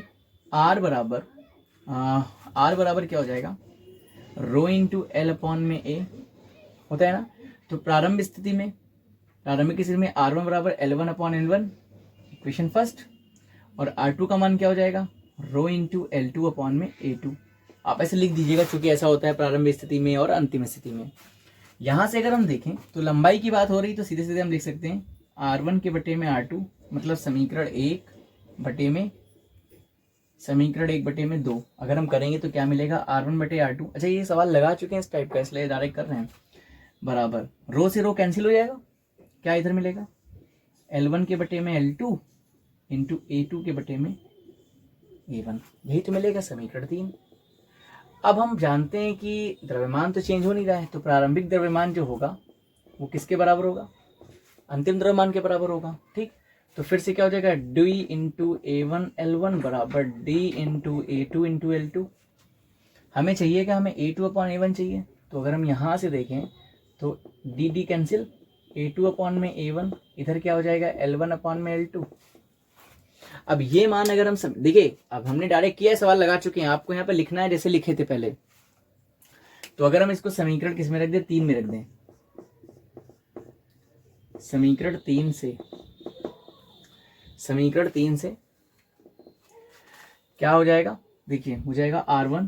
R बराबर क्या हो जाएगा, रो इंटू एल अपॉन में ए होता है ना। तो प्रारंभिक स्थिति में R1 बराबर L1 upon L1, equation first, और R2 का मान क्या हो जाएगा, रो इंटू L2 अपॉन में A2। आप ऐसे लिख दीजिएगा क्योंकि ऐसा होता है प्रारंभिक स्थिति में और अंतिम स्थिति में। यहाँ से अगर हम देखें तो लंबाई की बात हो रही तो सीधे सीधे हम लिख सकते हैं R1 के बटे में R2, मतलब समीकरण 1 बटे में 2 अगर हम करेंगे तो क्या मिलेगा, R1 बटे R2। अच्छा ये सवाल लगा चुके हैं इस टाइप का, इसलिए डायरेक्ट कर रहे हैं, बराबर रो से रो कैंसिल हो जाएगा, क्या इधर मिलेगा L1 के बटे में L2 इंटू A2 के बटे में A1, यही तो मिलेगा समीकरण 3। अब हम जानते हैं कि द्रव्यमान तो चेंज हो नहीं रहा है, तो प्रारंभिक द्रव्यमान जो होगा वो किसके बराबर होगा, अंतिम द्रव्यमान के बराबर होगा। ठीक, तो फिर से क्या हो जाएगा, D इंटू A1 L1 बराबर D into A2 into L2। हमें चाहिए क्या, हमें A2 अपॉन A1 चाहिए, तो अगर हम यहाँ से देखें तो D कैंसिल, A2 अपॉन में A1, इधर क्या हो जाएगा L1 अपॉन में L2। अब ये मान अगर हम देखिए, अब हमने डायरेक्ट किया है, सवाल लगा चुके हैं, आपको यहाँ पे लिखना है जैसे लिखे थे पहले। तो अगर हम इसको समीकरण किस में रख दें, 3 में रख दें, समीकरण 3 से क्या हो जाएगा, देखिए हो जाएगा R1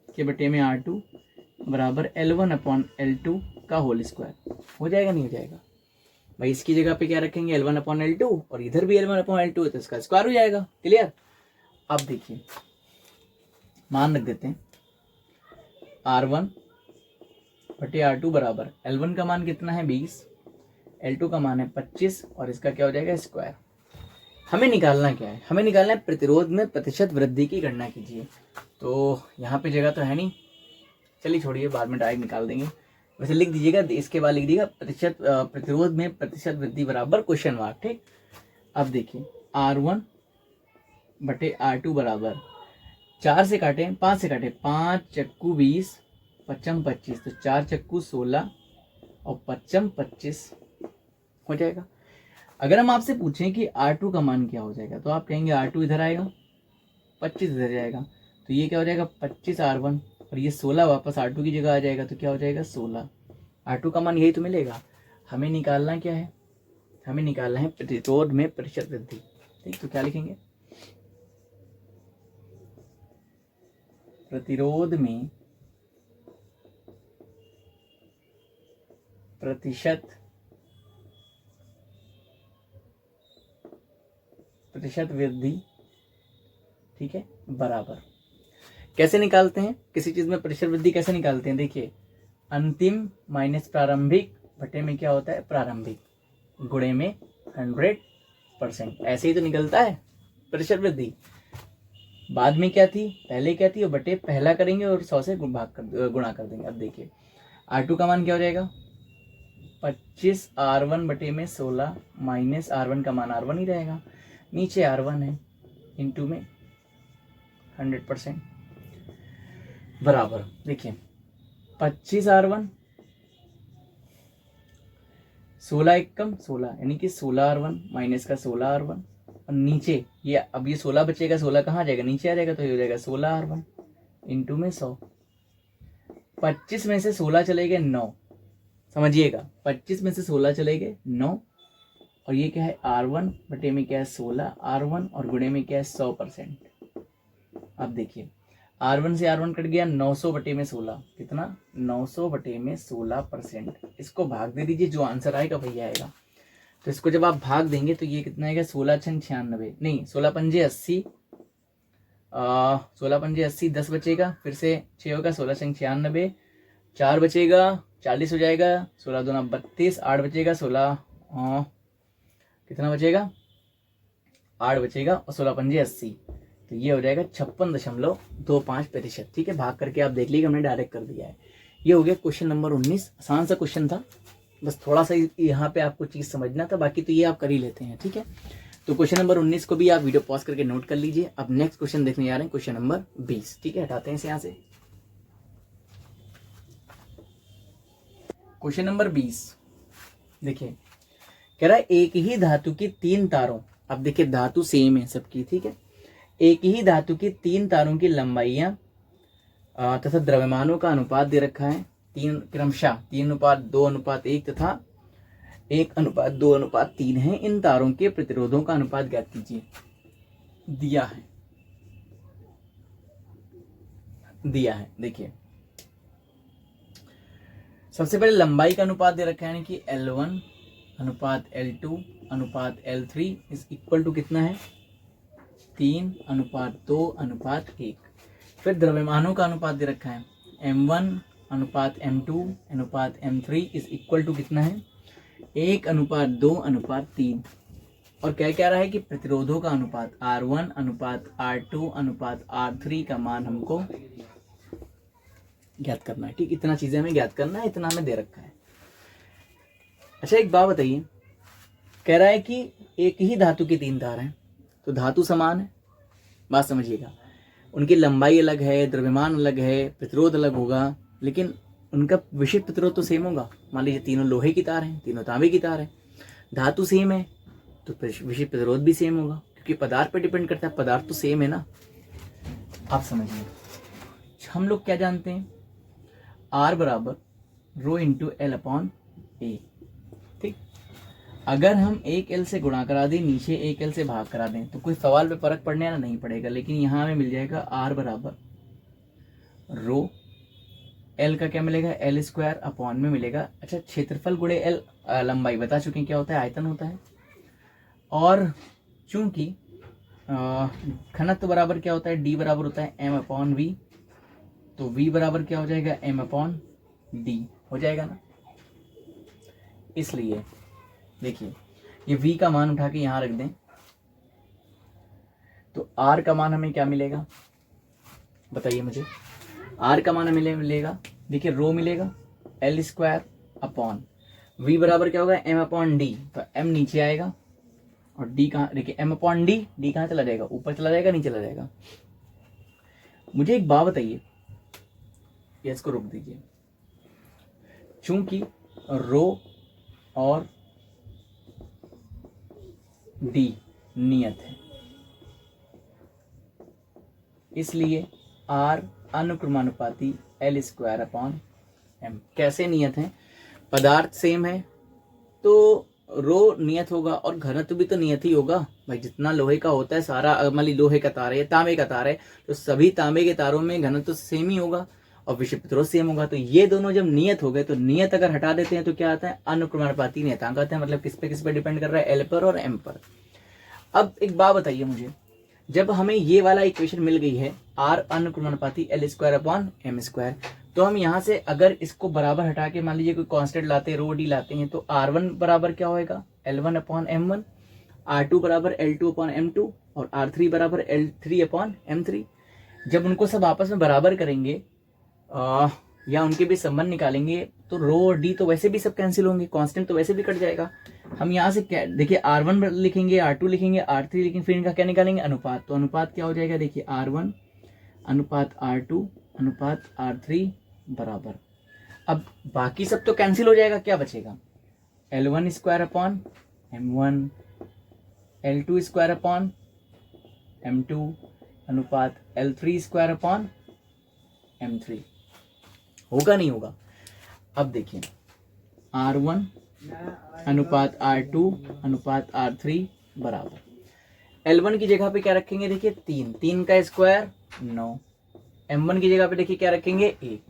के बटे में R2 बराबर L1 अपॉन L2 का होल स्क्वायर। हो जाएगा नहीं हो जाएगा भाई, इसकी जगह पे क्या रखेंगे L1 अपॉन L2, और इधर भी L1 अपॉन L2 है तो इसका स्क्वायर हो जाएगा। क्लियर। अब देखिए मान रख देते हैं R1 बटे R2 बराबर L1 का मान कितना है 20, L2 का मान है 25, और इसका क्या हो जाएगा स्क्वायर। हमें निकालना क्या है, हमें निकालना है प्रतिरोध में प्रतिशत वृद्धि की गणना कीजिए। तो यहाँ पे जगह तो है नहीं, चलिए छोड़िए, बाद में डायरेक्ट निकाल देंगे। वैसे लिख दीजिएगा, इसके बाद लिख दीजिएगा प्रतिरोध में प्रतिशत वृद्धि बराबर क्वेश्चन मार्क। ठीक, अब देखिए R1 बटे R2 बराबर 4 से काटे 5 से काटे, 5 चक्कू 20 पचम 25, तो 4 चक्कू 16 और पचम 25 हो जाएगा। अगर हम आपसे पूछें कि R2 का मान क्या हो जाएगा, तो आप कहेंगे R2 इधर आएगा, 25 इधर जाएगा, तो ये क्या हो जाएगा 25 R1, और ये 16 वापस R2 की जगह आ जाएगा, तो क्या हो जाएगा 16। R2 का मान यही तो मिलेगा। हमें निकालना क्या है, हमें निकालना है प्रतिरोध में प्रतिशत वृद्धि। ठीक, तो क्या लिखेंगे, प्रतिरोध में प्रतिशत वृद्धि, ठीक है, बराबर। कैसे निकालते हैं किसी चीज में प्रतिशत वृद्धि, कैसे निकालते हैं, देखिए अंतिम माइनस प्रारंभिक बटे में क्या होता है प्रारंभिक, गुणे में 100%, ऐसे ही तो निकलता है प्रतिशत वृद्धि। बाद में क्या थी, पहले क्या थी, और बटे पहला करेंगे और 100 से गुणा कर देंगे। अब देखिए R2 का मान क्या हो जाएगा 25 R1 बटे में 16 माइनस R1 का मान R1 ही रहेगा, नीचे R1 है, इंटू में 100% बराबर। देखिए 25 R1, 16 एक कम 16, यानी कि 16 R1 माइनस का 16 R1, और नीचे ये अब ये 16 बचेगा, 16 कहाँ जाएगा नीचे आ जाएगा, तो ये हो जाएगा 16 R1 इंटू में 100। 25 में से 16 चले गए 9, समझिएगा 25 में से 16 चले गए 9, और ये क्या है R1 बटे में क्या है 16 R1, और गुणे में क्या है 100%। अब देखिए R1 से R1 कट गया, 900 बटे में 16 कितना, 900 बटे में 16%। इसको भाग दे दीजिए, जो आंसर आएगा वही आएगा। तो इसको जब आप भाग देंगे तो ये कितना आएगा 16 छंग 96, नहीं 16 पंजे 80, 16 पंजे 80, 10 बचेगा, फिर से 6 होगा, 16 छंग 96, 4 बचेगा 40 हो जाएगा, 16 दूना 32, 8 बचेगा 16 कितना बचेगा, 8 बचेगा और 16 पंजे 80, तो ये हो जाएगा 56.25%। ठीक है, भाग करके आप देख लीजिए, हमने डायरेक्ट कर दिया है। ये हो गया क्वेश्चन नंबर 19। आसान सा क्वेश्चन था, बस थोड़ा सा यहाँ पे आपको चीज़ समझना था, बाकी तो ये आप कर ही लेते हैं। ठीक है, तो क्वेश्चन नंबर 19 को भी आप वीडियो पॉज करके नोट कर लीजिए। अब नेक्स्ट क्वेश्चन देखने जा रहे हैं, क्वेश्चन नंबर 20। ठीक है, हटाते हैं इसे यहाँ से। क्वेश्चन नंबर 20 देखिए, कह रहा है एक ही धातु की 3 तारों, अब देखिए धातु सेम है सबकी। ठीक है, एक ही धातु की 3 तारों की लंबाइयां तथा द्रव्यमानों का अनुपात दे रखा है, 3 क्रमशः 3:2:1 तथा 1:2:3 है। इन तारों के प्रतिरोधों का अनुपात ज्ञात कीजिए। दिया है देखिए, सबसे पहले लंबाई का अनुपात दे रखा है, यानी कि L1 अनुपात L2 अनुपात L3 इज इक्वल टू कितना है, 3:2:1। फिर द्रव्यमानों का अनुपात दे रखा है, M1 अनुपात M2 अनुपात M3 इज इक्वल टू कितना है, 1:2:3। और क्या कह रहा है कि प्रतिरोधों का अनुपात R1 अनुपात R2 अनुपात R3 का मान हमको ज्ञात करना है। ठीक, इतना चीजें हमें ज्ञात करना है, इतना हमें दे रखा है। अच्छा एक बात बताइए, कह रहा है कि एक ही धातु की 3 तार हैं, तो धातु समान है, बात समझिएगा, उनकी लंबाई अलग है, द्रव्यमान अलग है, प्रतिरोध अलग होगा, लेकिन उनका विशिष्ट प्रतिरोध तो सेम होगा। मान लीजिए तीनों लोहे की तार हैं, तीनों तांबे की तार है, धातु सेम है तो विशिष्ट प्रतिरोध भी सेम होगा, क्योंकि पदार्थ पर डिपेंड करता है, पदार्थ तो सेम है ना। आप समझिए, हम लोग क्या जानते हैं, R बराबर रो इंटू L अपॉन ए। ठीक, अगर हम 1L से गुणा करा दें, नीचे 1L से भाग करा दें, तो कोई सवाल पे फर्क पड़ने ना नहीं पड़ेगा, लेकिन यहाँ हमें मिल जाएगा R बराबर रो, L का क्या मिलेगा, L² अपॉन में मिलेगा। अच्छा, क्षेत्रफल गुणे L, लंबाई बता चुके हैं क्या होता है, आयतन होता है। और चूंकि घनत्व बराबर क्या होता है, D बराबर होता है M अपॉन V, तो V बराबर क्या हो जाएगा, M अपॉन D हो जाएगा ना। इसलिए देखिए, ये V का मान उठा के यहां रख दें, तो R का मान हमें क्या मिलेगा, बताइए मुझे। R का मान हमें मिलेगा, देखिए रो मिलेगा L² अपॉन V बराबर क्या होगा, M अपॉन D, तो M नीचे आएगा और D कहाँ, देखिए M अपॉन D, D कहाँ चला जाएगा, ऊपर चला जाएगा, नीचे चला जाएगा। मुझे एक बात बताइए, इसको रोक दीजिए, चूंकि रो और D नियत है, इसलिए R अनुक्रमानुपाती L² अपॉन M। कैसे नियत है, पदार्थ सेम है तो रो नियत होगा और घनत्व भी तो नियत ही होगा भाई। जितना लोहे का होता है सारा, मान ली लोहे का तार है, तांबे का तार है, तो सभी तांबे के तारों में घनत्व सेम ही होगा और विशिष्ट प्रतिरोध सेम होगा। तो ये दोनों जब नियत हो गए, तो नियत अगर हटा देते हैं तो क्या आता है, अनुक्रमानुपाती नियतांक आता है। मतलब किस पे डिपेंड कर रहा है, L पर और M पर। अब एक बात बताइए मुझे, जब हमें ये वाला इक्वेशन मिल गई है, R अनुक्रमानुपाती L² अपॉन M², तो हम यहाँ से अगर इसको बराबर हटा के मान लीजिए कोई कांस्टेंट लाते हैं, रो D लाते हैं, तो R1 बराबर क्या होएगा, L1 अपॉन M1, R2 बराबर L2 अपॉन M2 और R3 बराबर L3 अपॉन M3। जब उनको सब आपस में बराबर करेंगे या उनके भी संबंध निकालेंगे, तो रो और D तो वैसे भी सब कैंसिल होंगे, कांस्टेंट तो वैसे भी कट जाएगा। हम यहाँ से क्या देखिए, R1 लिखेंगे, R2 लिखेंगे, R3 लिखेंगे, फिर इनका क्या निकालेंगे, अनुपात। तो अनुपात क्या हो जाएगा, देखिए R1 अनुपात R2 अनुपात R3 बराबर, अब बाकी सब तो कैंसिल हो जाएगा, क्या बचेगा, L1² upon M1 L2² upon M2 अनुपात L3² अपॉन M3। होगा नहीं होगा। अब देखिए, R1 अनुपात R2 अनुपात R3 बराबर, L1 की जगह पे क्या रखेंगे, देखिए 3 का स्क्वायर 9, M1 की जगह पे देखिए क्या रखेंगे, 1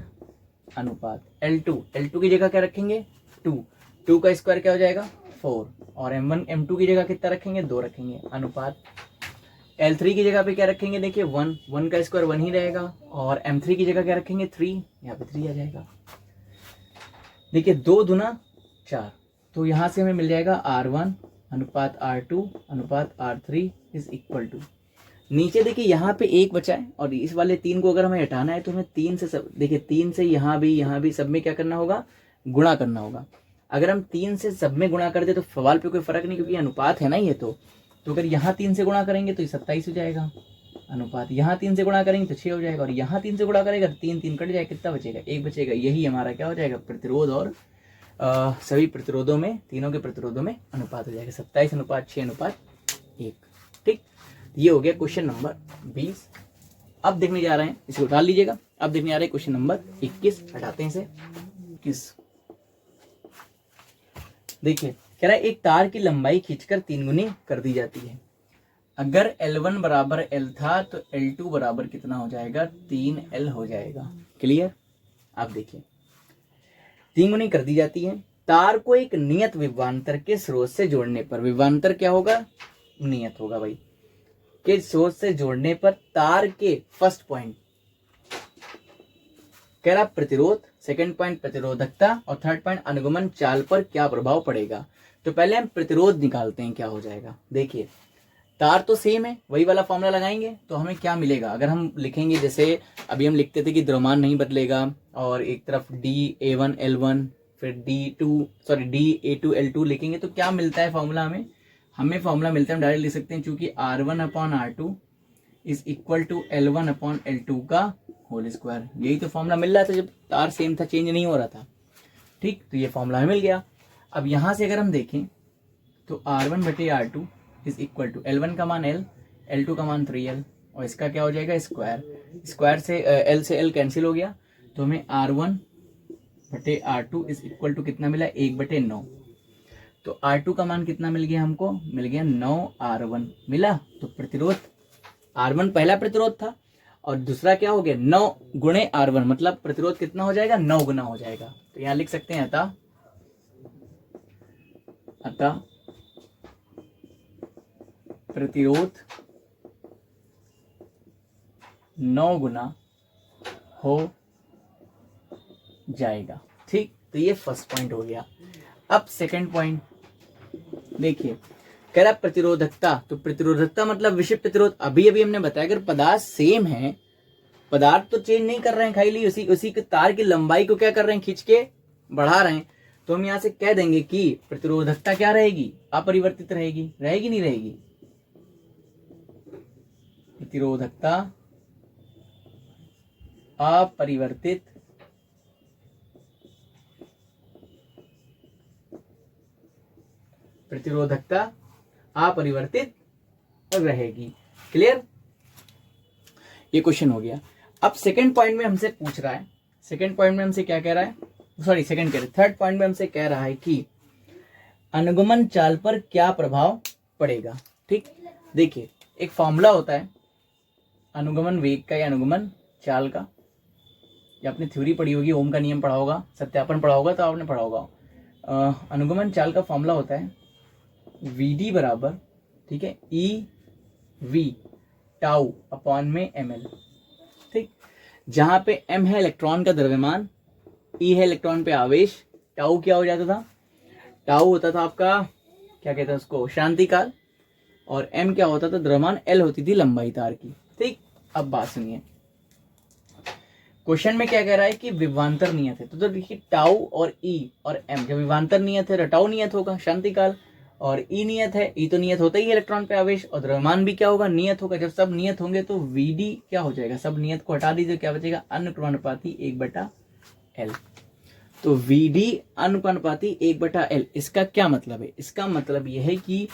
अनुपात L2 की जगह क्या रखेंगे, 2 का स्क्वायर क्या हो जाएगा, 4, और M2 की जगह कितना रखेंगे, 2 रखेंगे, अनुपात L3 की जगह पे क्या रखेंगे, देखिए 1 का स्क्वायर 1 ही रहेगा, और M3 की जगह क्या रखेंगे, 3, यहाँ पे 3 आ जाएगा। देखिए 2 दूना 4, तो यहाँ से हमें मिल जाएगा R1 अनुपात R2 अनुपात R3 इज इक्वल टू, नीचे देखिए यहाँ पे एक बचा है और इस वाले 3 को अगर हमें हटाना है तो हमें 3 से सब, देखिए 3 से यहाँ भी सब में क्या करना होगा, गुणा करना होगा। अगर हम 3 से सब में गुणा कर दे तो सवाल पे कोई फर्क नहीं, क्योंकि अनुपात है ना ये तो अगर यहाँ 3 से गुणा करेंगे तो ये 27 हो जाएगा अनुपात, यहाँ 3 से गुणा करेंगे तो 6 हो जाएगा, और यहाँ 3 से गुणा करेगा तो 3 3 कट जाएगा, कितना बचेगा, 1 बचेगा। यही हमारा क्या हो जाएगा, प्रतिरोध, और सभी प्रतिरोधों में, तीनों के प्रतिरोधों में अनुपात हो जाएगा 27 अनुपात 6 अनुपात 1। ठीक, ये हो गया क्वेश्चन नंबर 20। अब देखने जा रहे हैं, इसको डाल लीजिएगा। अब देखने जा रहे हैं क्वेश्चन नंबर 21, हटाते हैं इसे 21। देखिए कह रहा है एक तार की लंबाई खींचकर 3 गुनी कर दी जाती है। अगर L1 बराबर L था तो L2 बराबर कितना हो जाएगा, 3L हो जाएगा। क्लियर। आप देखिए 3 गुनी कर दी जाती है। तार को एक नियत विभवांतर के स्रोत से जोड़ने पर, विभवांतर क्या होगा, नियत होगा भाई, के स्रोत से जोड़ने पर तार के फर्स्ट पॉइंट कह रहा प्रतिरोध, सेकंड पॉइंट प्रतिरोधकता, और थर्ड पॉइंट अनुगमन चाल पर क्या प्रभाव पड़ेगा। तो पहले हम प्रतिरोध निकालते हैं, क्या हो जाएगा। देखिए तार तो सेम है, वही वाला फॉर्मूला लगाएंगे तो हमें क्या मिलेगा। अगर हम लिखेंगे, जैसे अभी हम लिखते थे कि द्रव्यमान नहीं बदलेगा, और एक तरफ DA1 L1 फिर DA2 L2 लिखेंगे तो क्या मिलता है फॉर्मूला, हमें फॉर्मूला मिलता है, हम डायरेक्ट लिख सकते हैं, चूंकि R1/R2 is equal to L1/L2 का होल स्क्वायर। यही तो फॉर्मूला मिल रहा था जब तार सेम था, चेंज नहीं हो रहा था। ठीक, तो ये फॉर्मूला हमें मिल गया। अब यहां से अगर हम देखें तो R1/R2 is equal to L1 का मान L, L2 का मान 3L, और इसका क्या हो जाएगा, स्क्वायर। स्क्वायर से L से L कैंसिल हो गया, तो हमें R1/R2 इज इक्वल टू कितना मिला, 1/9। तो R2 का मान कितना मिल गया हमको, मिल गया 9R1 मिला। तो प्रतिरोध R1 पहला प्रतिरोध था, और दूसरा क्या हो गया, 9 गुणे R1, मतलब प्रतिरोध कितना हो जाएगा, 9 गुना हो जाएगा। तो यहां लिख सकते हैं अतः प्रतिरोध 9 गुना हो जाएगा। ठीक, तो ये फर्स्ट पॉइंट हो गया। अब सेकंड पॉइंट देखिए, कह रहा प्रतिरोधकता, तो प्रतिरोधकता मतलब विशिष्ट प्रतिरोध। अभी हमने बताया अगर पदार्थ सेम है, पदार्थ तो चेंज नहीं कर रहे हैं, खाली उसी के तार की लंबाई को क्या कर रहे हैं, खींच के बढ़ा रहे हैं, तो हम यहां से कह देंगे कि प्रतिरोधकता क्या रहेगी, अपरिवर्तित रहेगी। रहेगी नहीं रहेगी, प्रतिरोधकता अपरिवर्तित रहेगी। क्लियर, ये क्वेश्चन हो गया। अब सेकंड पॉइंट में हमसे पूछ रहा है, सेकंड पॉइंट में हमसे क्या कह रहा है, सॉरी सेकंड कह रहे, थर्ड पॉइंट में हमसे कह रहा है कि अनुगमन चाल पर क्या प्रभाव पड़ेगा। ठीक, देखिए एक फॉर्मूला होता है अनुगमन वेग का या अनुगमन चाल का, या आपने थ्योरी पढ़ी होगी, ओम का नियम पढ़ा होगा, सत्यापन पढ़ा होगा, तो आपने पढ़ा होगा। अनुगमन चाल का फॉर्मूला होता है VD बराबर, ठीक है, EV टाउ अपॉन में ml। ठीक, जहां पे m है इलेक्ट्रॉन का द्रव्यमान, E है इलेक्ट्रॉन पे आवेश, टाउ क्या हो जाता था, टाउ होता था आपका, क्या कहते हैं उसको, शांति काल, और m क्या होता था, द्रव्यमान, L होती थी लंबाई तार की। ठीक, अब बात सुनिए, क्वेश्चन में क्या कह रहा है कि विभवांतर नियत है। तो देखिए टाउ और E और m, जब विभवांतर नियत है तो टाउ नियत होगा शांति काल, और E नियत है, E तो नियत होता ही है इलेक्ट्रॉन पे आवेश, और द्रव्यमान भी क्या होगा, नियत होगा। जब सब नियत होंगे तो VD क्या हो जाएगा, सब नियत को हटा दीजिए, क्या बचेगा, अनुक्रमानुपाती 1/L। तो VD अनुपानुपाती 1/L, इसका क्या मतलब है, इसका मतलब यह है कि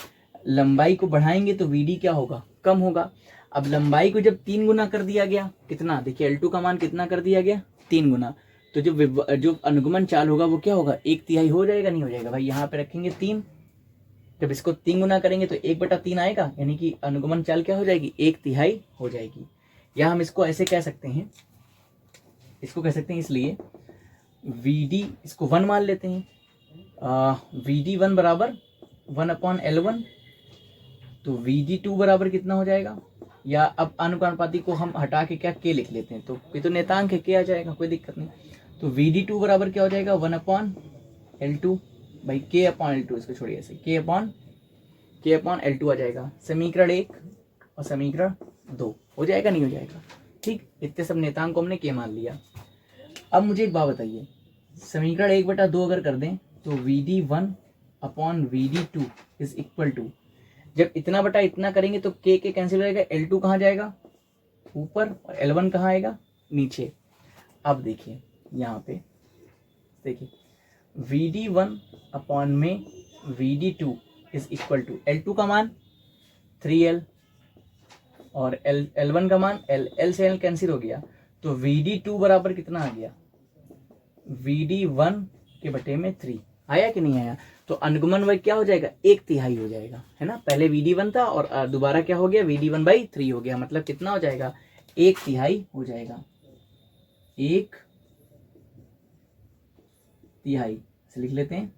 लंबाई को बढ़ाएंगे तो VD क्या होगा, कम होगा। अब लंबाई को जब 3 गुना कर दिया गया, कितना, देखिए L2 का मान कितना कर दिया गया, 3 गुना, तो जो अनुगमन चाल होगा वो क्या होगा, 1/3 हो जाएगा, नहीं हो जाएगा भाई, यहाँ पे रखेंगे 3, जब इसको 3 गुना करेंगे तो 1/3 आएगा, यानी कि अनुगमन चाल क्या हो जाएगी, 1/3 हो जाएगी। या हम इसको ऐसे कह सकते हैं, इसको कह सकते हैं, इसलिए VD इसको 1 मान लेते हैं, VD1 बराबर 1/L1, तो VD2 बराबर कितना हो जाएगा, या अब अनुपानुपाती को हम हटा के क्या K लिख लेते हैं, तो ये तो नेतांक है, K आ जाएगा, कोई दिक्कत नहीं। तो VD2 बराबर क्या हो जाएगा, 1/L2, भाई K/L2, इसको छोड़िए ऐसे, K/L2, K/L2 आ जाएगा। समीकरण 1 और समीकरण 2 हो जाएगा, नहीं हो जाएगा? ठीक, इतने सब नेतांक को हमने K मान लिया। अब मुझे एक बात बताइए, समीकरण 1/2 अगर कर दें तो VD1/VD2 इज इक्वल टू, जब इतना बटा इतना करेंगे तो K कैंसिल हो जाएगा, L2 कहाँ जाएगा? ऊपर, और L1 कहाँ आएगा? नीचे। अब देखिए यहाँ पे देखिए, VD1 में VD2 is equal to, L2 का मान 3L और L1 का मान L से L कैंसिल हो गया, तो VD2 बराबर कितना आ गया? VD1 के बटे में 3 आया कि नहीं आया? तो अनुगमन वर्ग क्या हो जाएगा? 1/3 हो जाएगा, है ना? पहले VD1 था और दोबारा क्या हो गया? VD1/3 हो गया, मतलब कितना हो जाएगा? 1/3 हो जाएगा। 1/3 से लिख लेते हैं,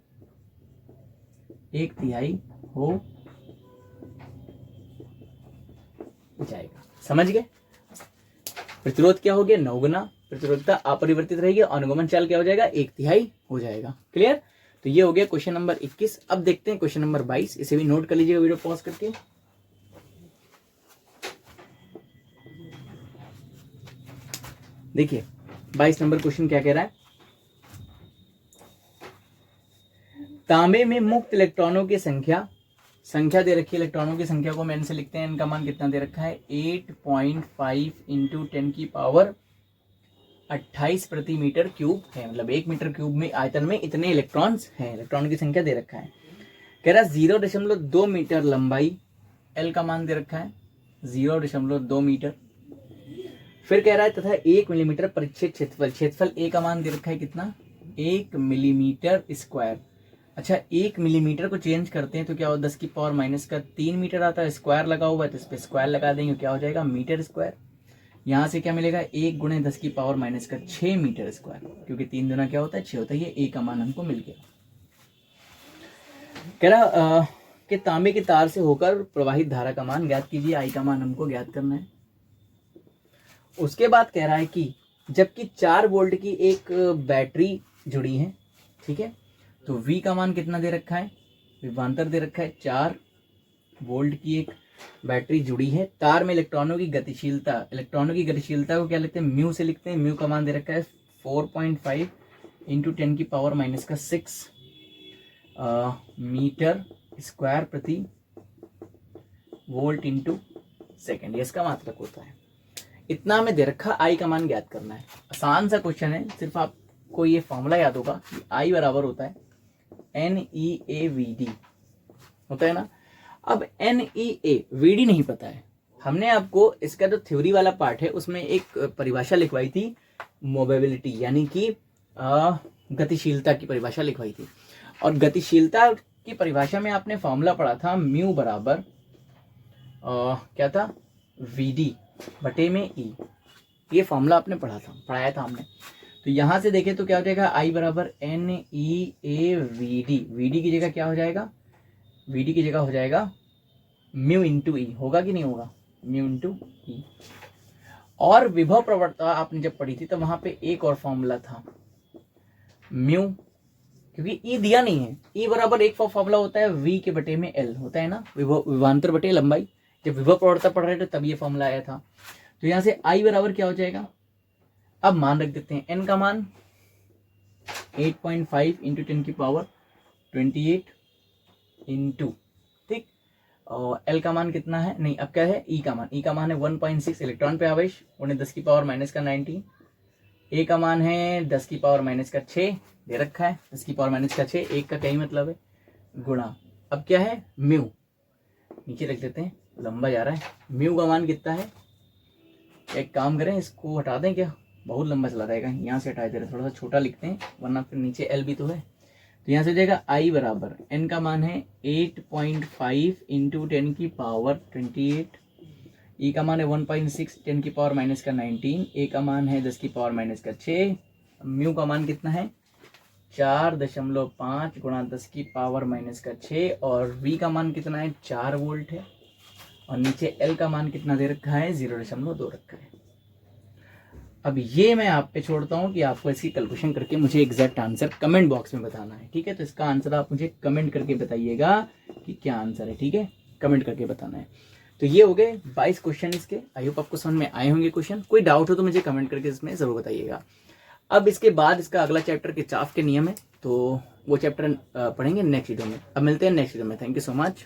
1/3 हो जाएगा। समझ गए? प्रतिरोध क्या हो गया? 9 गुना। प्रतिरोधता अपरिवर्तित रहेगी, अनुगमन चाल क्या हो जाएगा? 1/3 हो जाएगा। क्लियर? तो ये हो गया क्वेश्चन नंबर 21। अब देखते हैं क्वेश्चन नंबर 22। इसे भी नोट कर लीजिएगा वीडियो पॉज करके। देखिए 22 नंबर क्वेश्चन क्या कह रहा है? तांबे में मुक्त इलेक्ट्रॉनों की संख्या दे रखी है। इलेक्ट्रॉनों की संख्या को मैन से लिखते हैं। इनका मान कितना दे रखा है? 8.5 इंटू 10 की पावर 28 प्रति मीटर क्यूब है, मतलब 1 मीटर क्यूब में आयतन में इतने इलेक्ट्रॉन्स हैं। इलेक्ट्रॉन की संख्या दे रखा है। कह रहा 0.2 मीटर लंबाई, एल का मान दे रखा है 0.2 मीटर। फिर कह रहा है तथा 1 मिलीमीटर परिच्छेद क्षेत्रफल, क्षेत्रफल ए का मान दे रखा है कितना? 1 मिलीमीटर स्क्वायर। अच्छा, 1 मिलीमीटर को चेंज करते हैं तो क्या हो? 10 की पावर माइनस का 3 मीटर आता है। स्क्वायर लगा हुआ है तो इस पर स्क्वायर लगा देंगे, क्या हो जाएगा? Meter square. यहाँ से क्या मिलेगा? 1 गुणे 10 की पावर माइनस का 6 मीटर स्क्वायर, क्योंकि 3 गुना क्या होता है? 6 होता है। ये ए का मान हमको मिल गया। कह रहा कि तांबे के तार से होकर प्रवाहित धारा का मान ज्ञात कीजिए। आई का मान हमको ज्ञात करना है। उसके बाद कह रहा है कि जबकि 4 वोल्ट की एक बैटरी जुड़ी है, ठीक है, तो V का मान कितना दे रखा है? विभवांतर दे रखा है। 4 वोल्ट की एक बैटरी जुड़ी है। तार में इलेक्ट्रॉनों की गतिशीलता को क्या लिखते हैं? म्यू से लिखते हैं। म्यू का मान दे रखा है 4.5 इंटू 10 की पावर माइनस का 6 मीटर स्क्वायर प्रति वोल्ट इंटू सेकेंड, इसका मात्रक होता है। इतना हमें दे रखा। आई का मान ज्ञात करना है। आसान सा क्वेश्चन है, सिर्फ आपको ये फॉर्मूला याद होगा कि आई बराबर होता है NeAVD, होता है ना। अब NeAVD नहीं पता है, हमने आपको इसका जो थ्योरी वाला पार्ट है उसमें एक परिभाषा लिखवाई थी, मोबिलिटी यानी कि गतिशीलता की परिभाषा लिखवाई थी। और गतिशीलता की परिभाषा में आपने फॉर्मूला पढ़ा था म्यू बराबर क्या था? VD बटे में E। ये फॉर्मूला आपने पढ़ाया था हमने। तो यहां से देखें तो क्या हो जाएगा? I बराबर NeAVD। VD की जगह क्या हो जाएगा? VD की जगह हो जाएगा म्यू इंटू ई। होगा कि नहीं होगा? म्यू इंटू ई। और विभव प्रवणता आपने जब पढ़ी थी तो वहां पे एक और फॉर्मूला था म्यू, क्योंकि ई दिया नहीं है। ई बराबर एक फॉर्मूला होता है V के बटे में L, होता है ना, विभवांतर बटे लंबाई। जब विभव प्रवणता पढ़ रहे थे तब ये फॉर्मूला आया था। तो यहां से I बराबर क्या हो जाएगा? अब मान रख देते हैं। n का मान 8.5 इंटू 10 की पावर 28 इंटू, ठीक, और L का मान कितना है? नहीं, अब क्या है? E का मान है 1.6 इलेक्ट्रॉन पे आवेश उन्हें 10 की पावर माइनस का 19। A का मान है 10 की पावर माइनस का 6 दे रखा है। 10 की पावर माइनस का 6, एक का कई मतलब है गुणा। अब क्या है? म्यू नीचे रख देते हैं, लंबा जा रहा है। म्यू का मान कितना है? एक काम करें, इसको हटा दें क्या? बहुत लंबा चला जाएगा। यहाँ से हटा दे रहे, थोड़ा सा छोटा लिखते हैं वरना फिर नीचे L भी तो है। तो यहाँ से हो जाएगा I बराबर, N का मान है 8.5 इंटू 10 की पावर 28, E का मान है 1.6 10 की पावर माइनस का 19, A का मान है 10 की पावर माइनस का 6, म्यू का मान कितना है? 4.5 गुणा 10 की पावर माइनस का 6, और V का मान कितना है? 4 वोल्ट है, और नीचे L का मान कितना दे रखा है? 0.2 रखा है। अब ये मैं आप पे छोड़ता हूँ कि आपको इसकी कैलकुलेशन करके मुझे एग्जैक्ट आंसर कमेंट बॉक्स में बताना है, ठीक है। तो इसका आंसर आप मुझे कमेंट करके बताइएगा कि क्या आंसर है, ठीक है, कमेंट करके बताना है। तो ये हो गए 22 क्वेश्चन इसके। आई होप आपको समझ में आए होंगे क्वेश्चन। कोई डाउट हो तो मुझे कमेंट करके इसमें ज़रूर बताइएगा। अब इसके बाद इसका अगला चैप्टर किरचॉफ के नियम है, तो वो चैप्टर पढ़ेंगे नेक्स्ट वीडियो में। अब मिलते हैं नेक्स्ट वीडियो में। Thank you so much.